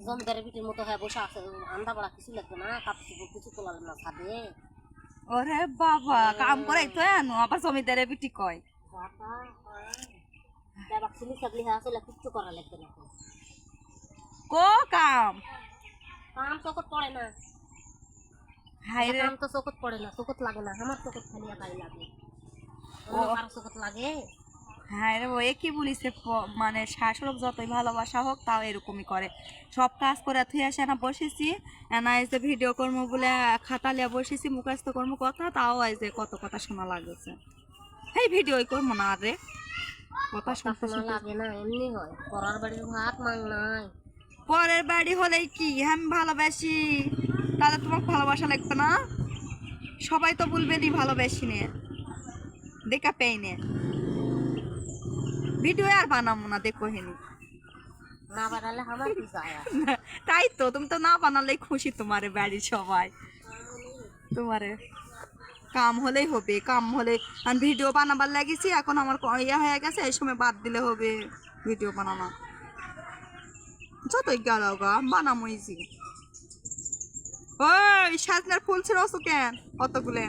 জমিদারের বিটির মতো হয়ে বসে আছে, আন্দা বড়া কিছু লাগবে না, কাপড় কিছু তোলালে না ছাদে। ওরে বাবা, কাম করে তো আনো আবার জমিদারের বিটি কয়। চিনি চাকলি হয়ে আসলে কিচ্ছু করা লাগবে না। কো কাম কাম চোখত পড়ে না, হাই রে। কাম তো চোখত পড়ে না, চোখত লাগে না, আমার চোখত খালি একাই লাগে, ও অন্য কারো চোখত লাগে। হ্যাঁ রে, ও কি বলিছে মানে শাশুড়ক যতই ভালোবাসা হোক তাও এরকমই করে। সব কাজ করে থুই আসে না বসেছি, না এসে ভিডিও কর্ম বলে খাতা লিয়া বসেছি, মুখস্থ কর্ম কথা, তাও আজ কত কথা শোনা লাগছে। এই ভিডিও করবো না রে, কথা শুনতে শোনা শুনতে। লাগে না, এমনি হয়, পরার বাড়ির ভাত মাং নাই। পরের বাড়ি হলেই কি আমি ভালোবাসি, তাহলে তোমাকে ভালোবাসা লাগবে না? সবাই তো বলবে নি ভালোবাসি নে, দেখা পেই নে। ভিডিও আর বানাবো না, দেখো হেনি। না বানালে আমার কি যায় আসে? তাই তো, তুমি তো না বানালেই খুশি তোমারে বাড়ির সবাই। তোমারে কাম হলেই হবে, কাম হলে আমি ভিডিও বানাবার লাগিয়েছি, এখন আমার ইয়ে হয়ে গেছে, এই সময় বাদ দিলে হবে ভিডিও বানানো। যতই গেল গা বানামইছি। ওই সাজনার ফুল ছিল কেন অতগুলো?